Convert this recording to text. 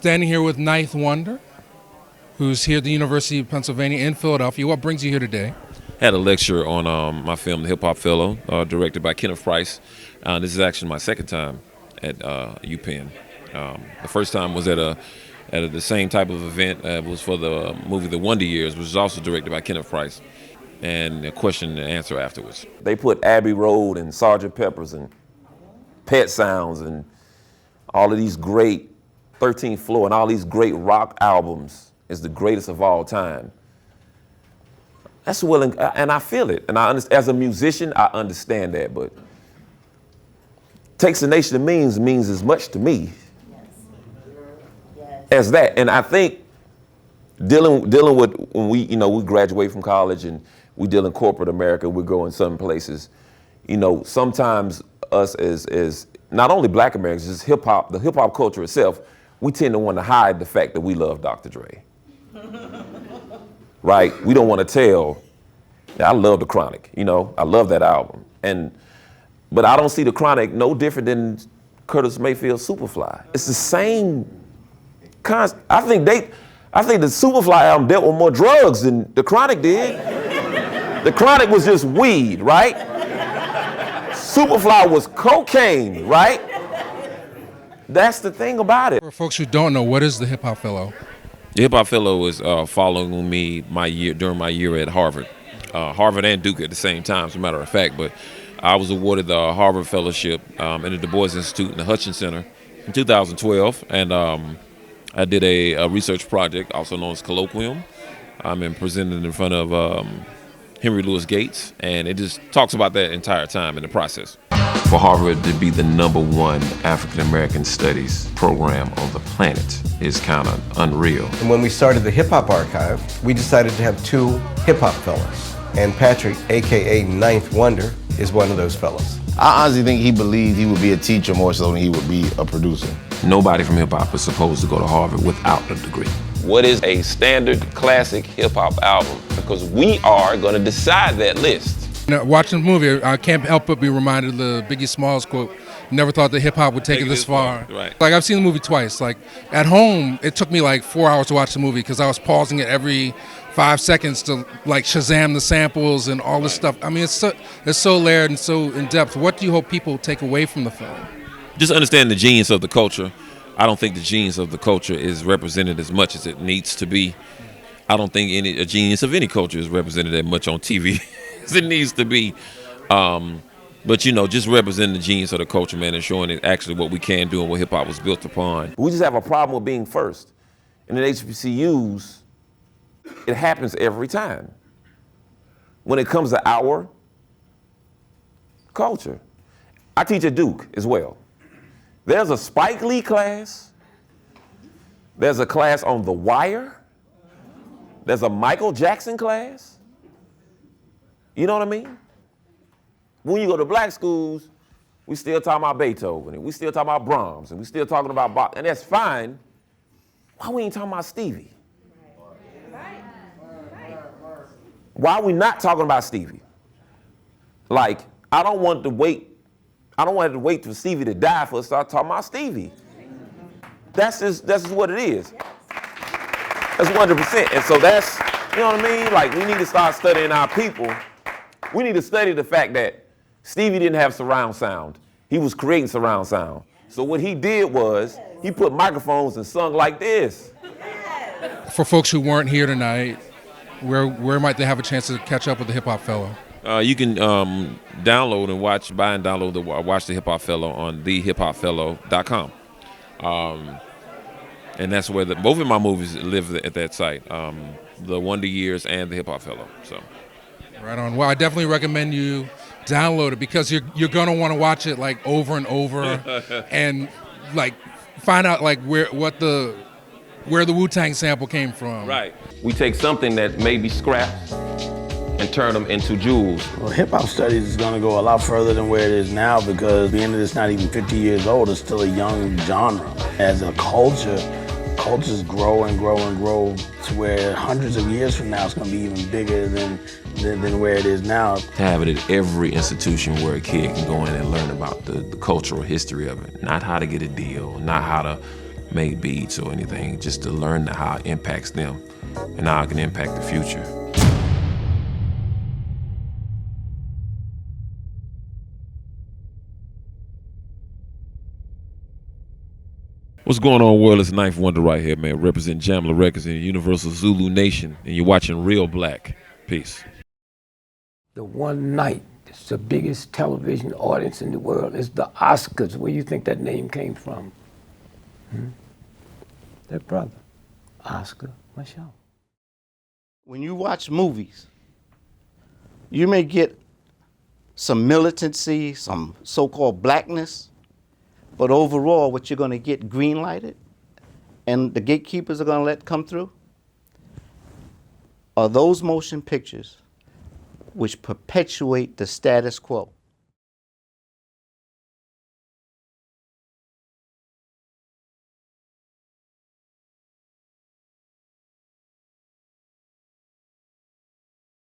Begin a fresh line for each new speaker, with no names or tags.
standing here with Ninth Wonder, who's here at the University of Pennsylvania in Philadelphia. What brings you here today?
Had a lecture on my film, The Hip Hop Fellow, directed by Kenneth Price. This is actually my second time at UPenn. The first time was at the same type of event. It was for the movie The Wonder Years, which was also directed by Kenneth Price, and a question and answer afterwards.
They put Abbey Road and Sgt. Pepper's and Pet Sounds and all of these great 13th Floor and all these great rock albums is the greatest of all time. That's willing, and I feel it. And I understand, as a musician, I understand that, but Takes a Nation of means as much to me as that. And I think dealing with when we graduate from college and we deal in corporate America, we go in some places, sometimes us as not only Black Americans, just hip hop, the hip hop culture itself, we tend to want to hide the fact that we love Dr. Dre. Right? We don't want to tell. I love The Chronic, I love that album. But I don't see The Chronic no different than Curtis Mayfield's Superfly. It's the same concept. I think the Superfly album dealt with more drugs than The Chronic did. The Chronic was just weed, right? Superfly was cocaine, right? That's the thing about it.
For folks who don't know, what is the Hip Hop Fellow?
The Hip Hop Fellow was following me during my year at Harvard. Harvard and Duke at the same time, as a matter of fact. But I was awarded the Harvard Fellowship in the Du Bois Institute in the Hutchins Center in 2012. And I did a research project, also known as Colloquium. I'm presented in front of Henry Louis Gates. And it just talks about that entire time in the process. For Harvard to be the #1 African-American studies program on the planet is kind of unreal.
And when we started the Hip Hop Archive, we decided to have 2 hip hop fellows. And Patrick, AKA Ninth Wonder, is one of those fellows.
I honestly think he believed he would be a teacher more so than he would be a producer.
Nobody from hip hop is supposed to go to Harvard without a degree.
What is a standard classic hip hop album? Because we are going to decide that list.
Watching the movie, I can't help but be reminded of the Biggie Smalls quote, "Never thought that hip hop would take it this far."
Right.
Like, I've seen the movie twice. Like, at home, it took me like 4 hours to watch the movie because I was pausing it every 5 seconds to like Shazam the samples and all this stuff. I mean, it's so layered and so in depth. What do you hope people take away from the film?
Just understand the genius of the culture. I don't think the genius of the culture is represented as much as it needs to be. I don't think a genius of any culture is represented that much on TV as it needs to be. But just representing the genius of the culture, man, and showing it actually what we can do and what hip hop was built upon.
We just have a problem with being first. And in HBCUs, it happens every time. When it comes to our culture. I teach at Duke as well. There's a Spike Lee class. There's a class on The Wire. There's a Michael Jackson class. You know what I mean? When you go to Black schools, we still talking about Beethoven, and we still talking about Brahms, and we still talking about Bach, and that's fine. Why we ain't talking about Stevie? Why are we not talking about Stevie? Like, I don't want to wait for Stevie to die for us to start talking about Stevie. That's just what it is. That's 100%. And so that's, you know what I mean? Like, we need to start studying our people. We need to study the fact that Stevie didn't have surround sound. He was creating surround sound. So what he did was, he put microphones and sung like this.
For folks who weren't here tonight, where might they have a chance to catch up with the Hip Hop Fellow?
You can download and watch the Hip Hop Fellow on thehiphopfellow.com. And that's where both of my movies live at that site, The Wonder Years and the Hip Hop Fellow. So,
right on. Well, I definitely recommend you download it because you're gonna want to watch it like over and over, and like find out like where the Wu-Tang sample came from.
Right.
We take something that may be scraps and turn them into jewels.
Well, hip-hop studies is gonna go a lot further than where it is now because being that it's not even 50 years old, it's still a young genre. As a culture, cultures grow and grow and grow to where hundreds of years from now it's gonna be even bigger than where it is now.
To have it at every institution where a kid can go in and learn about the cultural history of it. Not how to get a deal, not how to made beats or anything, just to learn how it impacts them and how it can impact the future. What's going on, world? It's Ninth Wonder right here, man. Representing Jamla Records and Universal Zulu Nation, and you're watching Reelblack. Peace.
The one night, it's the biggest television audience in the world. It's the Oscars. Where you think that name came from? Their brother, Oscar Michelle.
When you watch movies, you may get some militancy, some so-called blackness, but overall, what you're going to get green lighted and the gatekeepers are going to let come through are those motion pictures which perpetuate the status quo.